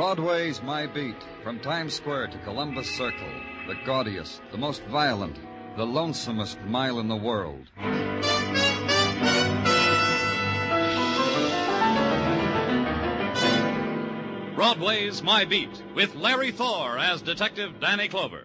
Broadway's my beat. From Times Square to Columbus Circle. The gaudiest, the most violent, the lonesomest mile in the world. Broadway's My Beat, with Larry Thor as Detective Danny Clover.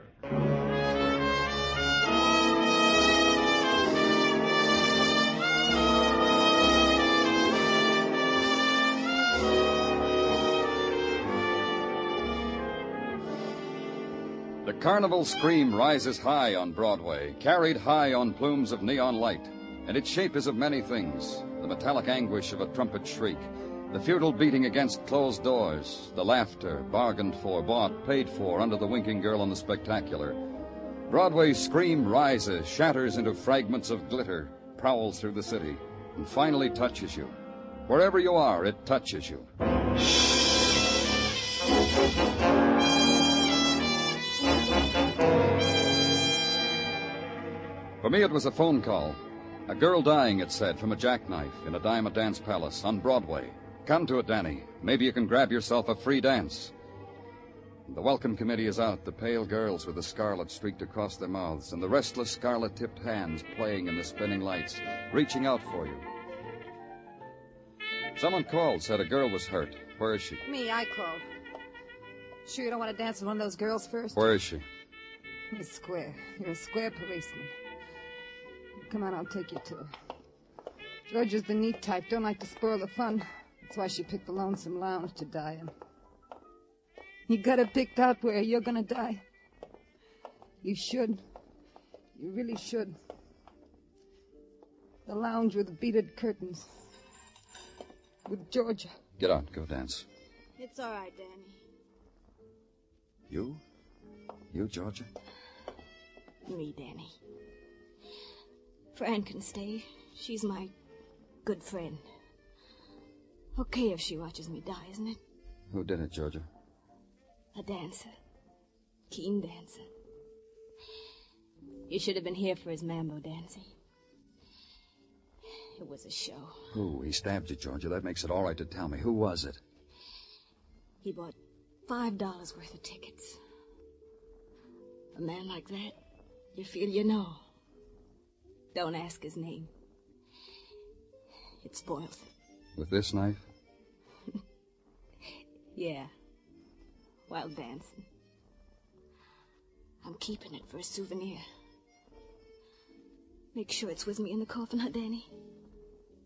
The carnival scream rises high on Broadway, carried high on plumes of neon light, and its shape is of many things. The metallic anguish of a trumpet shriek, the futile beating against closed doors, the laughter, bargained for, bought, paid for, under the winking girl on the spectacular. Broadway's scream rises, shatters into fragments of glitter, prowls through the city, and finally touches you. Wherever you are, it touches you. For me, it was a phone call. A girl dying, it said, from a jackknife in a dime a dance palace on Broadway. Come to it, Danny. Maybe you can grab yourself a free dance. The welcome committee is out, the pale girls with the scarlet streaked across their mouths, and the restless scarlet-tipped hands playing in the spinning lights, reaching out for you. Someone called, said a girl was hurt. Where is she? Me, I called. Sure you don't want to dance with one of those girls first? Where is she? You're square. You're a square policeman. Come on, I'll take you to her. Georgia's the neat type, don't like to spoil the fun. That's why she picked the lonesome lounge to die in. You got it picked out where you're gonna die. You should. You really should. The lounge with beaded curtains. With Georgia. Get out, go dance. It's all right, Danny. You? You, Georgia? Me, Danny. Fran can stay. She's my good friend. Okay if she watches me die, isn't it? Who did it, Georgia? A dancer. Keen dancer. You should have been here for his mambo dancing. It was a show. Who? He stabbed you, Georgia. That makes it all right to tell me. Who was it? He bought $5 worth of tickets. A man like that, you feel you know. Don't ask his name. It spoils it. With this knife? Yeah. While dancing. I'm keeping it for a souvenir. Make sure it's with me in the coffin, huh, Danny?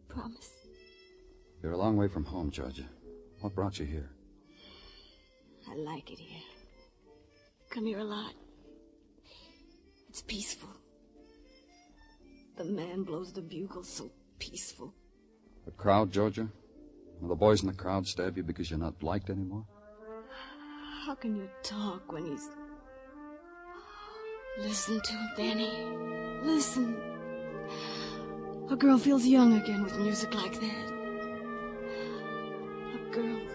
Promise. You're a long way from home, Georgia. What brought you here? I like it here. Come here a lot. It's peaceful. The man blows the bugle so peaceful. The crowd, Georgia? Will the boys in the crowd stab you because you're not liked anymore? How can you talk when he's... Listen to him, Danny. Listen. A girl feels young again with music like that. A girl feels...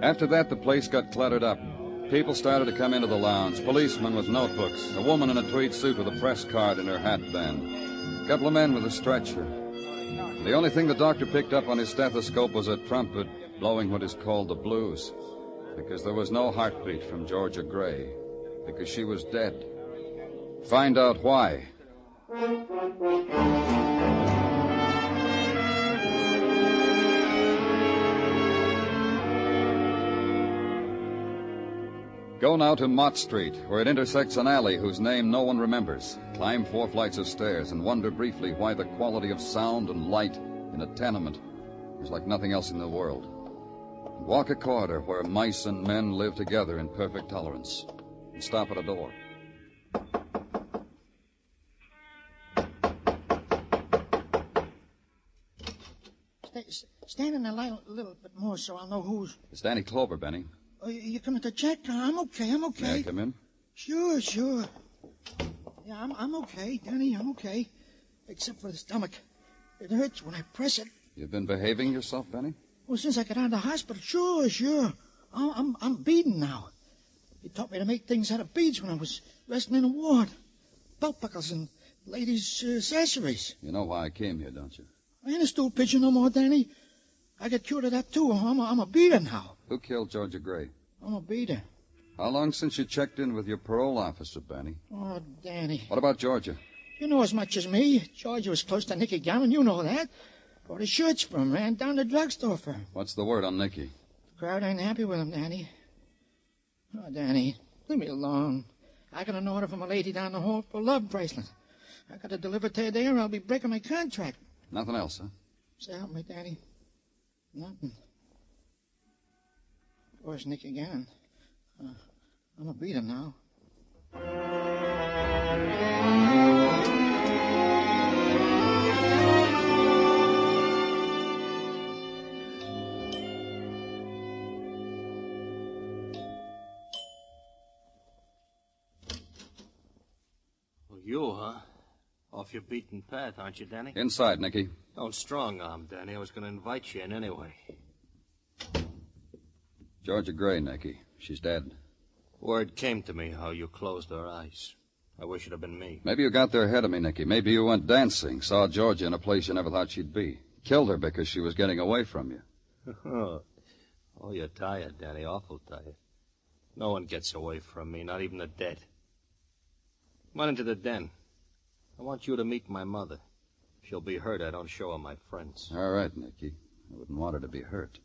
After that, the place got cluttered up. People started to come into the lounge, policemen with notebooks, a woman in a tweed suit with a press card in her hat band, a couple of men with a stretcher. The only thing the doctor picked up on his stethoscope was a trumpet blowing what is called the blues, because there was no heartbeat from Georgia Gray, because she was dead. Find out why. Go now to Mott Street, where it intersects an alley whose name no one remembers. Climb 4 flights of stairs and wonder briefly why the quality of sound and light in a tenement is like nothing else in the world. And walk a corridor where mice and men live together in perfect tolerance. And stop at a door. Stand in the light a little bit more so I'll know who's... It's Danny Clover, Benny. You coming to check? I'm okay. May I come in? Sure. Yeah, I'm okay, Danny. I'm okay. Except for the stomach. It hurts when I press it. You've been behaving yourself, Benny? Well, since I got out of the hospital, sure. I'm beaten now. He taught me to make things out of beads when I was wrestling in a ward. Belt buckles and ladies' accessories. You know why I came here, don't you? I ain't a stool pigeon no more, Danny. I got cured of that, too. I'm a beater now. Who killed Georgia Gray? I'm a beater. How long since you checked in with your parole officer, Benny? Oh, Danny. What about Georgia? You know as much as me. Georgia was close to Nicky Gannon. You know that. Bought his shirts from him. Ran down the drugstore for him. What's the word on Nicky? The crowd ain't happy with him, Danny. Oh, Danny, leave me alone. I got an order from a lady down the hall for a love bracelet. I got to deliver it today or I'll be breaking my contract. Nothing else, huh? So help me, Danny. Nothing. Where's Nicky Gannon? I'm a beater now. Well, you, huh? Off your beaten path, aren't you, Danny? Inside, Nicky. Don't strong-arm, Danny. I was going to invite you in anyway. Georgia Gray, Nicky. She's dead. Word came to me how you closed her eyes. I wish it had been me. Maybe you got there ahead of me, Nicky. Maybe you went dancing, saw Georgia in a place you never thought she'd be. Killed her because she was getting away from you. Oh, you're tired, Danny. Awful tired. No one gets away from me, not even the dead. Come on into the den. I want you to meet my mother. If she'll be hurt, I don't show her my friends. All right, Nicky. I wouldn't want her to be hurt.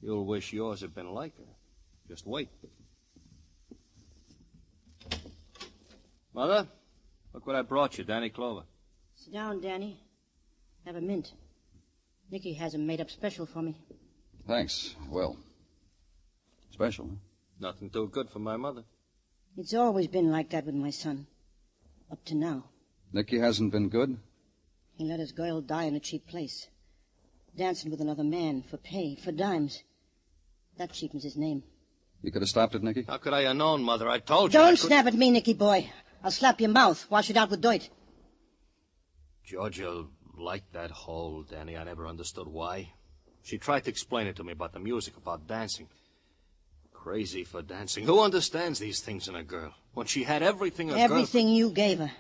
You'll wish yours had been like her. Just wait. Mother, look what I brought you, Danny Clover. Sit down, Danny. Have a mint. Nicky has 'em made up special for me. Thanks. Well, special, huh? Nothing too good for my mother. It's always been like that with my son. Up to now. Nicky hasn't been good? He let his girl die in a cheap place. Dancing with another man for pay, for dimes. That cheapens his name. You could have stopped it, Nicky? How could I have known, Mother? I told you. Don't snap at me, Nicky boy. I'll slap your mouth, wash it out with dirt. Georgia liked that hole, Danny. I never understood why. She tried to explain it to me about the music, about dancing. Crazy for dancing. Who understands these things in a girl? When she had everything a girl... Everything you gave her.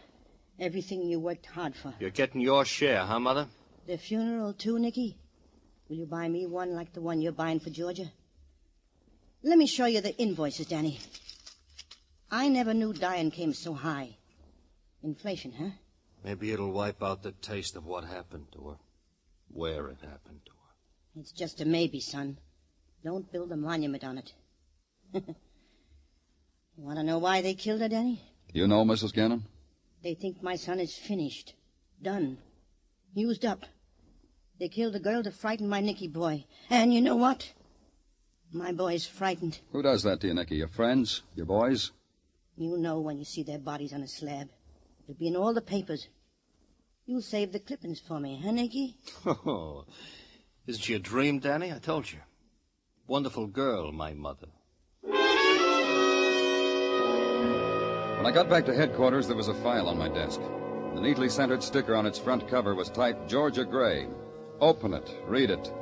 Everything you worked hard for. You're getting your share, huh, Mother? The funeral, too, Nicky? Will you buy me one like the one you're buying for Georgia? Let me show you the invoices, Danny. I never knew dying came so high. Inflation, huh? Maybe it'll wipe out the taste of what happened to her. Where it happened to her. It's just a maybe, son. Don't build a monument on it. You want to know why they killed her, Danny? You know, Mrs. Gannon? They think my son is finished. Done. Used up. They killed the girl to frighten my Nicky boy. And you know what? My boy's frightened. Who does that to you, Nicky? Your friends? Your boys? You know when you see their bodies on a slab. It'll be in all the papers. You'll save the clippings for me, huh, Nicky? Oh, isn't she a dream, Danny? I told you. Wonderful girl, my mother. When I got back to headquarters, there was a file on my desk. The neatly centered sticker on its front cover was typed Georgia Gray. Open it, read it,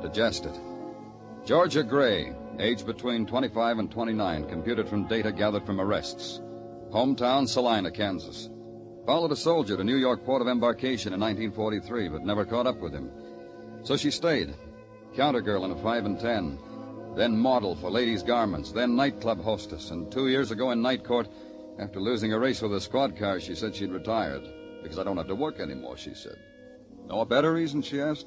digest it. Georgia Gray, age between 25 and 29, computed from data gathered from arrests. Hometown, Salina, Kansas. Followed a soldier to New York port of embarkation in 1943, but never caught up with him. So she stayed. Counter girl in a 5 and 10. Then model for ladies' garments. Then nightclub hostess. And 2 years ago in night court, after losing a race with a squad car, she said she'd retired. Because I don't have to work anymore, she said. Know a better reason, she asked?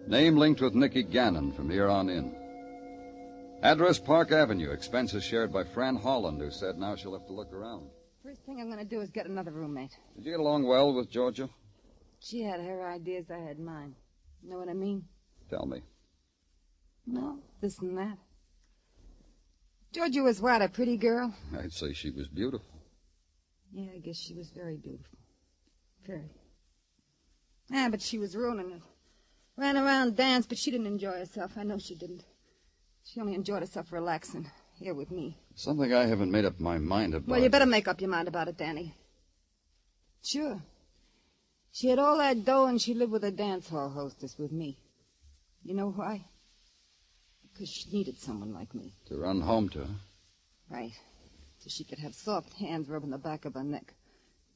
Name linked with Nicky Gannon from here on in. Address Park Avenue. Expenses shared by Fran Holland, who said now she'll have to look around. First thing I'm going to do is get another roommate. Did you get along well with Georgia? She had her ideas, I had mine. You know what I mean? Tell me. No, this and that. Georgia was what, a pretty girl? I'd say she was beautiful. Yeah, I guess she was very beautiful. Very. Ah, but she was ruining it. Ran around, danced, but she didn't enjoy herself. I know she didn't. She only enjoyed herself relaxing here with me. Something I haven't made up my mind about. Well, you better make up your mind about it, Danny. Sure. She had all that dough and she lived with a dance hall hostess with me. You know why? Because she needed someone like me. To run home to, huh? Right. so she could have soft hands rubbing the back of her neck,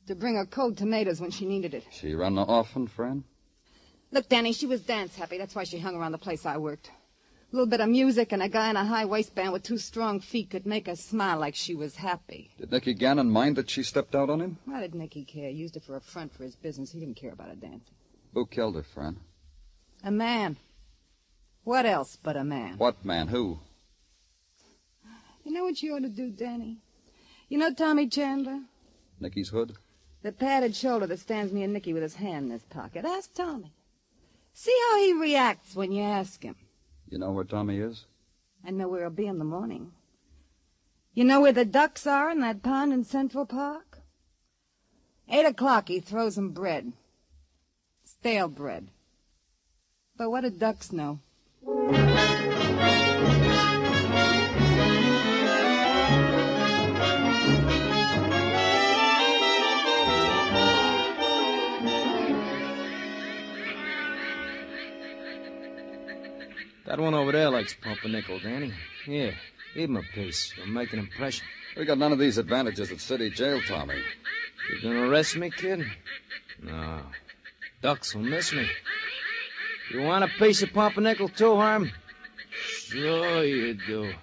to bring her cold tomatoes when she needed it. She run often, friend? Look, Danny, she was dance happy. That's why she hung around the place I worked. A little bit of music and a guy in a high waistband with 2 strong feet could make her smile like she was happy. Did Nicky Gannon mind that she stepped out on him? Why did Nicky care? He used it for a front for his business. He didn't care about her dancing. Who killed her, friend? A man. What else but a man? What man? Who? You know what you ought to do, Danny? You know Tommy Chandler? Nicky's hood? The padded shoulder that stands near Nicky with his hand in his pocket. Ask Tommy. See how he reacts when you ask him. You know where Tommy is? I know where he'll be in the morning. You know where the ducks are in that pond in Central Park? 8 o'clock, he throws 'em bread. Stale bread. But what do ducks know? That one over there likes pumpernickel, Danny. Here, give him a piece. He'll make an impression. We got none of these advantages at city jail, Tommy. You gonna arrest me, kid? No. Ducks will miss me. You want a piece of pumpernickel too, Herm? Sure you do.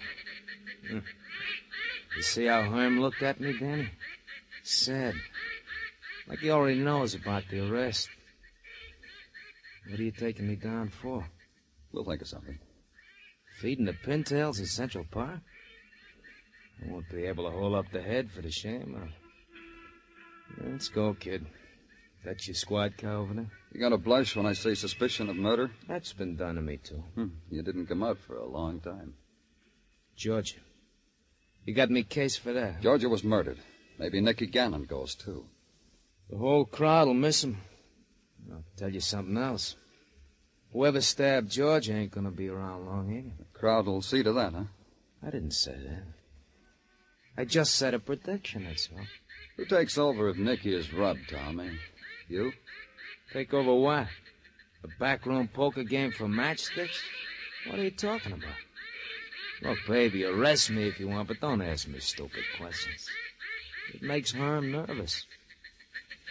You see how Herm looked at me, Danny? Sad. Like he already knows about the arrest. What are you taking me down for? We'll think of something. Feeding the pintails in Central Park? I won't be able to hold up the head for the shame. Let's go, kid. That's your squad car over there? You gonna blush when I say suspicion of murder? That's been done to me, too. You didn't come out for a long time. Georgia. You got me case for that? Georgia was murdered. Maybe Nicky Gannon goes, too. The whole crowd will miss him. I'll tell you something else. Whoever stabbed George ain't gonna be around long, ain't he? The crowd will see to that, huh? I didn't say that. I just said a prediction, that's all. Who takes over if Nicky is rubbed, Tommy? You? Take over what? A backroom poker game for matchsticks? What are you talking about? Look, baby, arrest me if you want, but don't ask me stupid questions. It makes Herm nervous.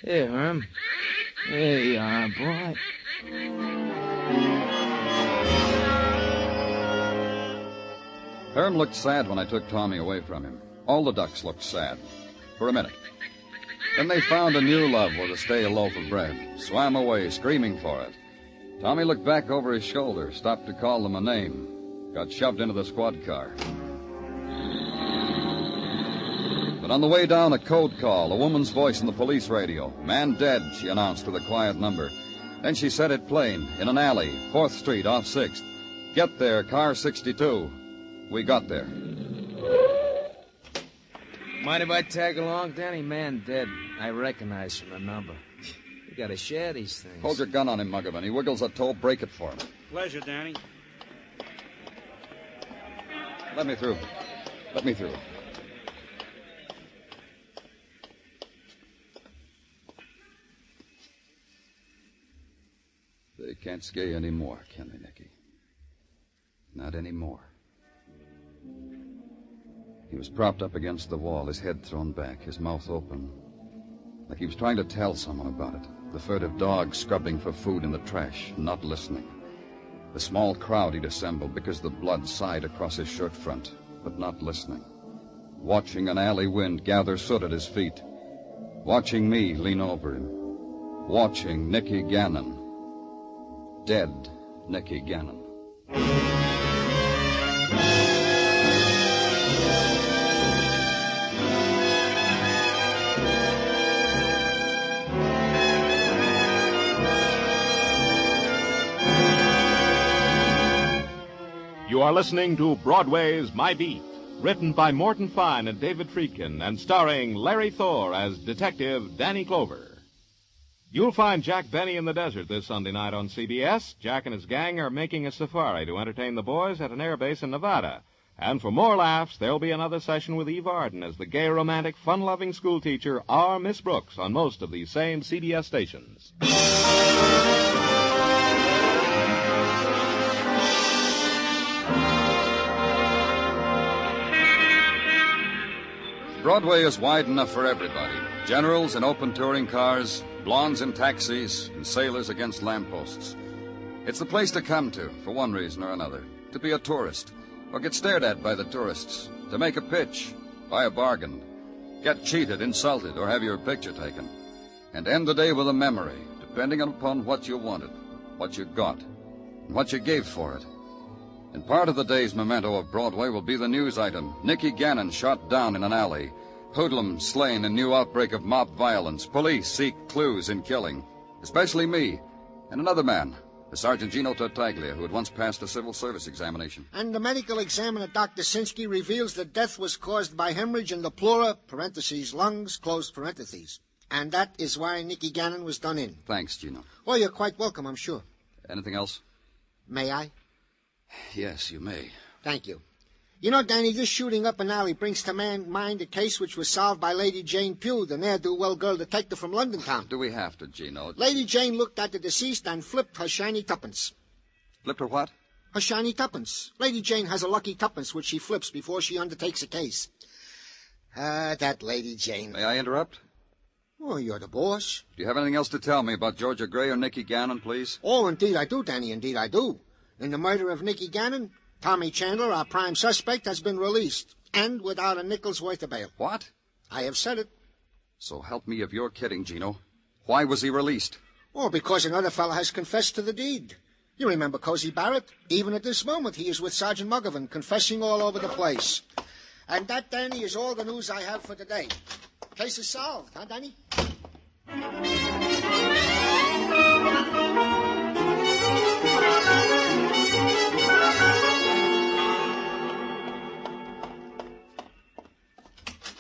Here, Herm. Here you are, boy. Herm looked sad when I took Tommy away from him. All the ducks looked sad. For a minute. Then they found a new love with a stale loaf of bread, swam away, screaming for it. Tommy looked back over his shoulder, stopped to call them a name, got shoved into the squad car. But on the way down, a code call, a woman's voice in the police radio. Man dead, she announced with a quiet number. Then she said it plain, in an alley, 4th Street, off 6th. Get there, car 62. We got there. Mind if I tag along, Danny? Man dead. I recognize from the number. You gotta share these things. Hold your gun on him, Muggavan. He wiggles a toe. Break it for him. Pleasure, Danny. Let me through. Let me through. They can't scare you anymore, can they, Nicky? Not anymore. He was propped up against the wall, his head thrown back, his mouth open, like he was trying to tell someone about it. The furtive dog scrubbing for food in the trash, not listening. The small crowd he'd assembled because the blood sighed across his shirt front, but not listening. Watching an alley wind gather soot at his feet. Watching me lean over him. Watching Nicky Gannon. Dead Nicky Gannon. You are listening to Broadway's My Beat, written by Morton Fine and David Friedkin, and starring Larry Thor as Detective Danny Clover. You'll find Jack Benny in the desert this Sunday night on CBS. Jack and his gang are making a safari to entertain the boys at an airbase in Nevada. And for more laughs, there'll be another session with Eve Arden as the gay, romantic, fun-loving schoolteacher, our Miss Brooks, on most of these same CBS stations. Broadway is wide enough for everybody. Generals in open touring cars, blondes in taxis, and sailors against lampposts. It's the place to come to, for one reason or another. To be a tourist, or get stared at by the tourists. To make a pitch, buy a bargain, get cheated, insulted, or have your picture taken. And end the day with a memory, depending upon what you wanted, what you got, and what you gave for it. And part of the day's memento of Broadway will be the news item. Nicky Gannon shot down in an alley. Hoodlum slain in new outbreak of mob violence. Police seek clues in killing. Especially me and another man, the Sergeant Gino Tartaglia, who had once passed a civil service examination. And the medical examiner, Dr. Sinsky, reveals that death was caused by hemorrhage in the pleura, parentheses, lungs, close parentheses. And that is why Nicky Gannon was done in. Thanks, Gino. Oh, you're quite welcome, I'm sure. Anything else? May I? Yes, you may. Thank you. You know, Danny, this shooting up an alley brings to mind a case which was solved by Lady Jane Pugh, the ne'er-do-well girl detective from London town. Do we have to, Gino? Lady Jane looked at the deceased and flipped her shiny tuppence. Flipped her what? Her shiny tuppence. Lady Jane has a lucky tuppence which she flips before she undertakes a case. That Lady Jane. May I interrupt? Oh, you're the boss. Do you have anything else to tell me about Georgia Gray or Nicky Gannon, please? Oh, indeed I do, Danny, indeed I do. In the murder of Nicky Gannon, Tommy Chandler, our prime suspect, has been released, and without a nickel's worth of bail. What? I have said it. So help me if you're kidding, Gino. Why was he released? Oh, because another fellow has confessed to the deed. You remember Cozy Barrett? Even at this moment, he is with Sergeant Muggovan, confessing all over the place. And that, Danny, is all the news I have for today. Case is solved, huh, Danny?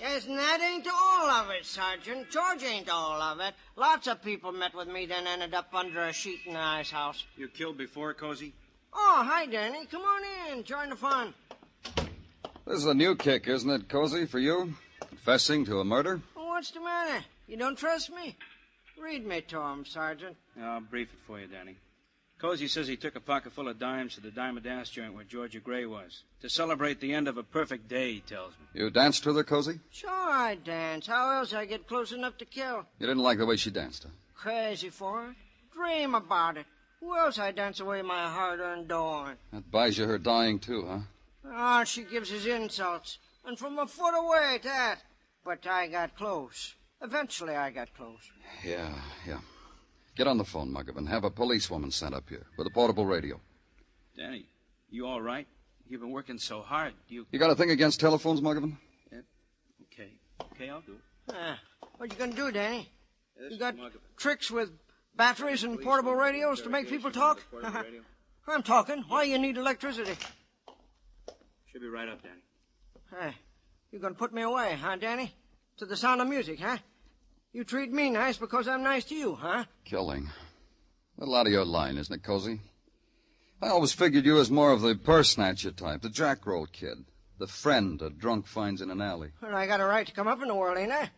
Yes, and that ain't all of it, Sergeant. George ain't all of it. Lots of people met with me, then ended up under a sheet in the ice house. You killed before, Cozy? Oh, hi, Danny. Come on in. Join the fun. This is a new kick, isn't it, Cozy, for you? Confessing to a murder? Well, what's the matter? You don't trust me? Read me to him, Sergeant. I'll brief it for you, Danny. Cozy says he took a pocket full of dimes to the Diamond Dance joint where Georgia Gray was. To celebrate the end of a perfect day, he tells me. You danced with her, Cozy? Sure I dance. How else I get close enough to kill? You didn't like the way she danced, huh? Crazy for her. Dream about it. Who else I dance away my hard-earned dough on? That buys you her dying, too, huh? Oh, she gives his insults. And from a foot away at that. But I got close. Eventually I got close. Yeah. Get on the phone, Muggovan. Have a policewoman sent up here with a portable radio. Danny, you all right? You've been working so hard. You got a thing against telephones, Muggovan? Yeah. Okay, I'll do it. What you gonna do, Danny? Yes, You got Muggovan. tricks with batteries and portable radios to make people talk? I'm talking. Why you need electricity? Should be right up, Danny. Hey, you gonna put me away, huh, Danny? To the sound of music, huh? You treat me nice because I'm nice to you, huh? Killing. A little out of your line, isn't it, Cozy? I always figured you as more of the purse snatcher type, the jackroll kid, the friend a drunk finds in an alley. Well, I got a right to come up in the world, ain't I?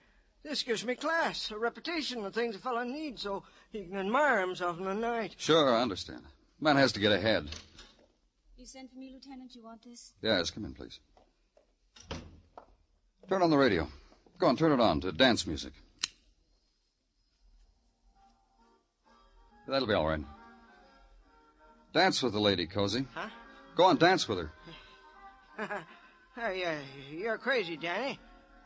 This gives me class, a reputation, the things a fella needs so he can admire himself in the night. Sure, I understand. Man has to get ahead. You sent for me, Lieutenant? You want this? Yes, come in, please. Turn on the radio. Go on, turn it on to dance music. That'll be all right. Dance with the lady, Cozy. Huh? Go on, dance with her. Hey, you're crazy, Danny.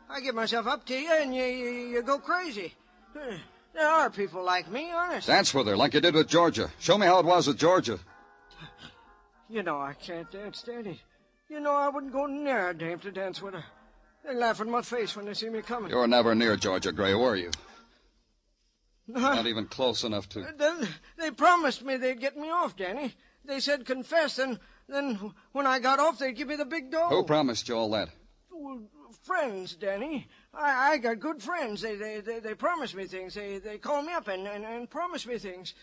I give myself up to you, and you go crazy. There are people like me, honest. Dance with her, like you did with Georgia. Show me how it was with Georgia. You know I can't dance, Danny. You know I wouldn't go near a dame to dance with her. They laugh in my face when they see me coming. You were never near Georgia Gray, were you? Not even close enough to... They promised me they'd get me off, Danny. They said confess, and then when I got off, they'd give me the big dough. Who promised you all that? Well, friends, Danny. I got good friends. They promise me things. They call me up and promise me things.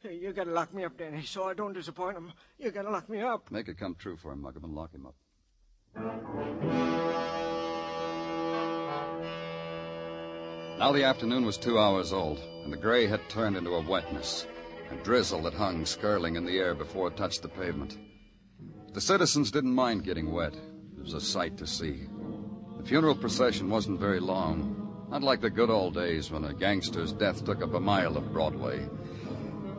You gotta lock me up, Danny, so I don't disappoint them. You gotta lock me up. Make it come true for him, Muggovan. Lock him up. Now the afternoon was 2 hours old, and the gray had turned into a wetness, and drizzle that hung skirling in the air before it touched the pavement. The citizens didn't mind getting wet. It was a sight to see. The funeral procession wasn't very long. Not like the good old days when a gangster's death took up a mile of Broadway.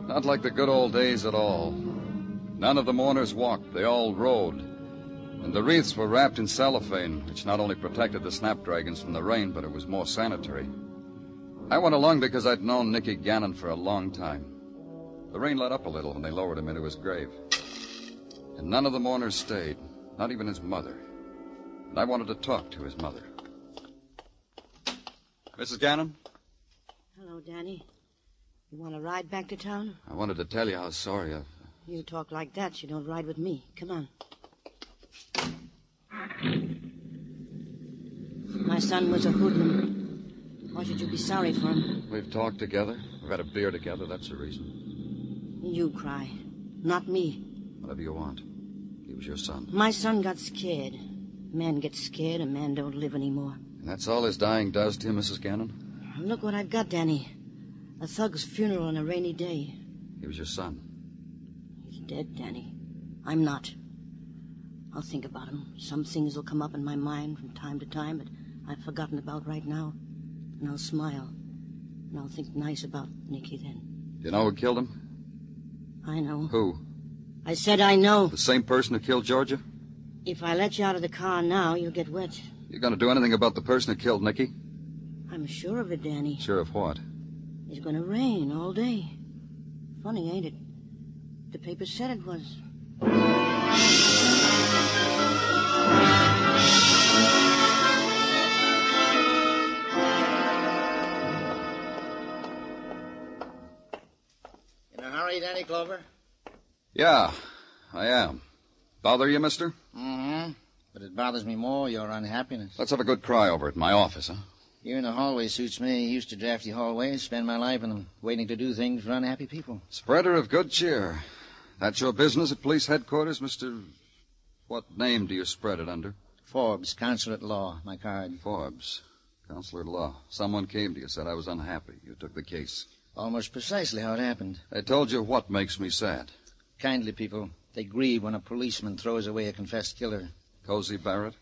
Not like the good old days at all. None of the mourners walked. They all rode. And the wreaths were wrapped in cellophane, which not only protected the snapdragons from the rain, but it was more sanitary. I went along because I'd known Nicky Gannon for a long time. The rain let up a little when they lowered him into his grave. And none of the mourners stayed, not even his mother. And I wanted to talk to his mother. Mrs. Gannon? Hello, Danny. You want to ride back to town? I wanted to tell you how sorry I've... You talk like that, you don't ride with me. Come on. My son was a hoodlum. Why should you be sorry for him? We've talked together. We've had a beer together. That's the reason. You cry, not me. Whatever you want. He was your son. My son got scared. A man gets scared, a man don't live anymore. And that's all his dying does to you, Mrs. Gannon? Look what I've got, Danny. A thug's funeral on a rainy day. He was your son. He's dead, Danny. I'm not. I'll think about him. Some things will come up in my mind from time to time that I've forgotten about right now. And I'll smile. And I'll think nice about Nicky then. Do you know who killed him? I know. Who? I said I know. The same person who killed Georgia? If I let you out of the car now, you'll get wet. You going to do anything about the person who killed Nicky? I'm sure of it, Danny. Sure of what? It's going to rain all day. Funny, ain't it? The paper said it was. In a hurry, Danny Clover? Yeah, I am. Bother you, mister? Mm-hmm. But it bothers me more, your unhappiness. Let's have a good cry over it in my office, huh? Here in the hallway suits me. Used to drafty hallways, spend my life in them, waiting to do things for unhappy people. Spreader of good cheer. That's your business at police headquarters, Mr. What name do you spread it under? Forbes, counselor at law, my card. Forbes, counselor at law. Someone came to you, said I was unhappy. You took the case. Almost precisely how it happened. I told you what makes me sad. Kindly people, they grieve when a policeman throws away a confessed killer. Cozy Barrett?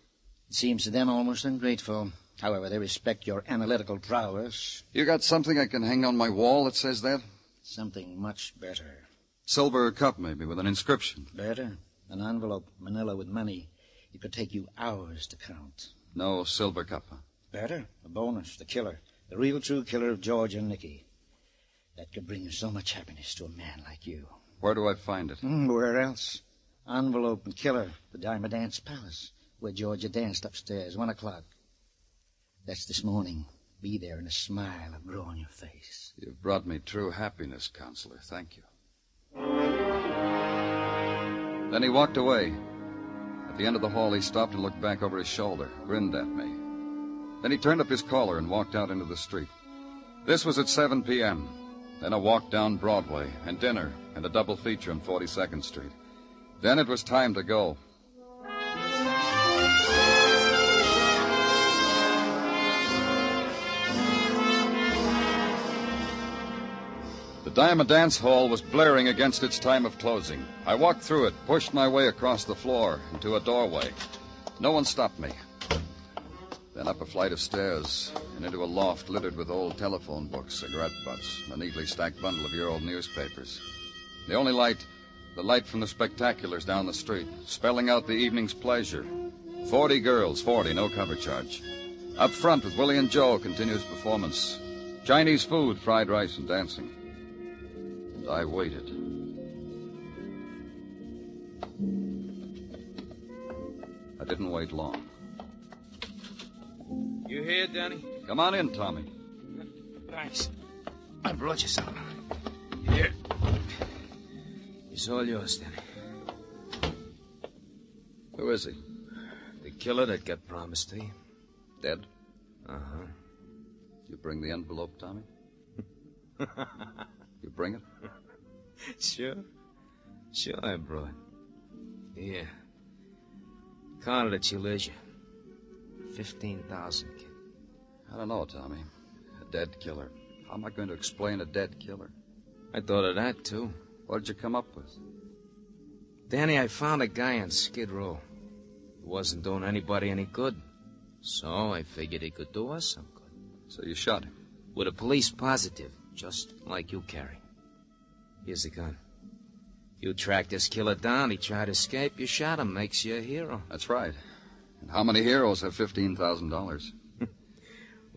It seems to them almost ungrateful. However, they respect your analytical prowess. You got something I can hang on my wall that says that? Something much better. Silver cup, maybe, with an inscription. Better. An envelope, manila with money. It could take you hours to count. No silver cup, huh? Better. A bonus. The killer. The real true killer of George and Nicky. That could bring so much happiness to a man like you. Where do I find it? Where else? Envelope and killer. The Diamond Dance Palace, where Georgia danced upstairs, 1 o'clock. That's this morning. Be there and a smile will grow on your face. You've brought me true happiness, Counselor. Thank you. Then he walked away. At the end of the hall, he stopped and looked back over his shoulder, grinned at me. Then he turned up his collar and walked out into the street. This was at 7 p.m. Then a walk down Broadway, and dinner, and a double feature on 42nd Street. Then it was time to go. The Diamond Dance Hall was blaring against its time of closing. I walked through it, pushed my way across the floor into a doorway. No one stopped me. Then up a flight of stairs and into a loft littered with old telephone books, cigarette butts, and a neatly stacked bundle of year-old newspapers. The only light, the light from the spectaculars down the street, spelling out the evening's pleasure. 40 girls, 40, no cover charge. Up front with Willie and Joe, continuous performance. Chinese food, fried rice, and dancing. And I waited. I didn't wait long. You here, Danny? Come on in, Tommy. Thanks. I brought you something. Here. It's all yours, Danny. Who is he? The killer that got promised to you. Dead? Uh-huh. You bring the envelope, Tommy? You bring it? Sure. Sure I brought. Here. Counted at your leisure. 15,000, kid. I don't know, Tommy. A dead killer. How am I going to explain a dead killer? I thought of that, too. What did you come up with? Danny, I found a guy on Skid Row. He wasn't doing anybody any good. So I figured he could do us some good. So you shot him? With a police positive, just like you carry. Here's the gun. You tracked this killer down. He tried to escape. You shot him. Makes you a hero. That's right. And how many heroes have $15,000? We're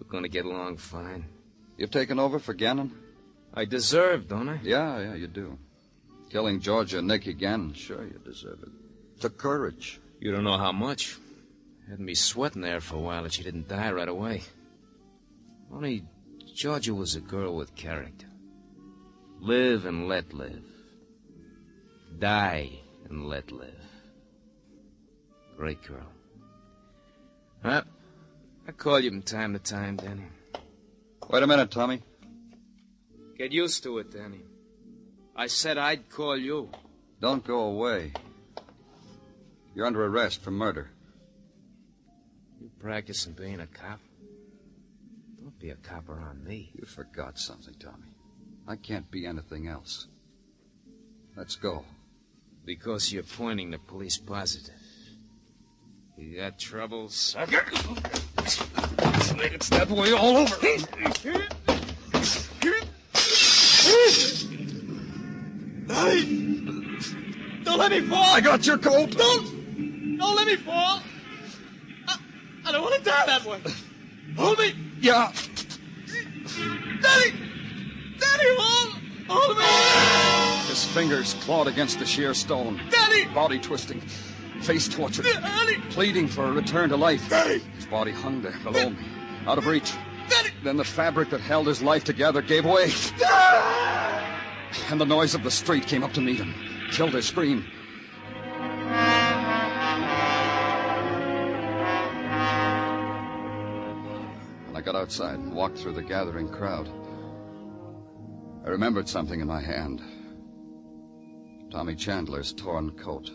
going to get along fine. You've taken over for Gannon? I deserve, don't I? Yeah, you do. Killing Georgia and Nicky Gannon, sure you deserve it. Took courage. You don't know how much. Had me sweating there for a while that she didn't die right away. Only Georgia was a girl with character. Live and let live. Die and let live. Great girl. Well, I call you from time to time, Danny. Wait a minute, Tommy. Get used to it, Danny. I said I'd call you. Don't go away. You're under arrest for murder. You practicing being a cop? Don't be a cop around me. You forgot something, Tommy. I can't be anything else. Let's go. Because you're pointing the police positive. You got trouble, sucker? Make it step away all over. Don't let me fall. I got your coat. Don't let me fall. I don't want to die that way. Hold me. Yeah. Daddy, hold me. His fingers clawed against the sheer stone. Daddy. Body twisting. Face tortured. Daddy. Pleading for a return to life. Daddy. His body hung there below me. Out of reach. Daddy. Then the fabric that held his life together gave way. And the noise of the street came up to meet him. Killed his scream. And I got outside and walked through the gathering crowd. I remembered something in my hand. Tommy Chandler's torn coat.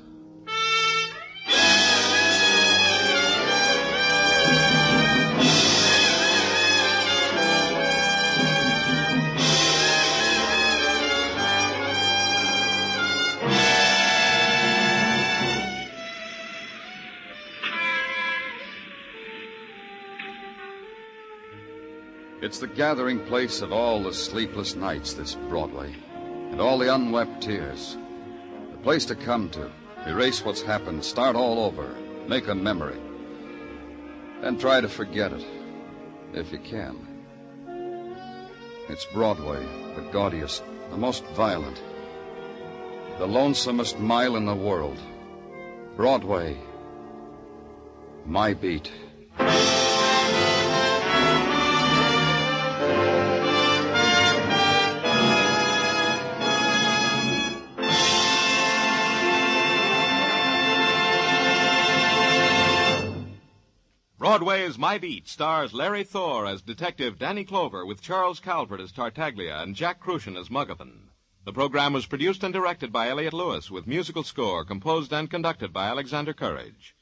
It's the gathering place of all the sleepless nights, this Broadway, and all the unwept tears. The place to come to, erase what's happened, start all over, make a memory. Then try to forget it, if you can. It's Broadway, the gaudiest, the most violent, the lonesomest mile in the world. Broadway, my beat. Broadway's My Beat stars Larry Thor as Detective Danny Clover with Charles Calvert as Tartaglia and Jack Crucian as Muggavan. The program was produced and directed by Elliott Lewis with musical score composed and conducted by Alexander Courage.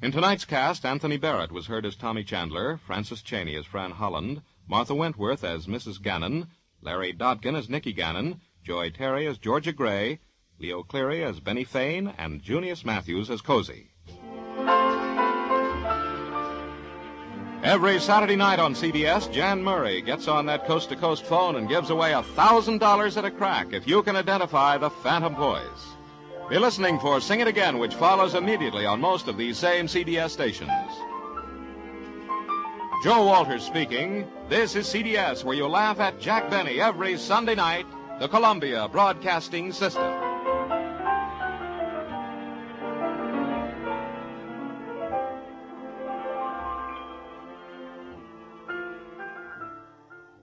In tonight's cast, Anthony Barrett was heard as Tommy Chandler, Francis Cheney as Fran Holland, Martha Wentworth as Mrs. Gannon, Larry Dodkin as Nicky Gannon, Joy Terry as Georgia Gray, Leo Cleary as Benny Fane, and Junius Matthews as Cozy. Every Saturday night on CBS, Jan Murray gets on that coast-to-coast phone and gives away $1,000 at a crack if you can identify the phantom voice. Be listening for Sing It Again, which follows immediately on most of these same CBS stations. Joe Walters speaking. This is CBS, where you laugh at Jack Benny every Sunday night, the Columbia Broadcasting System.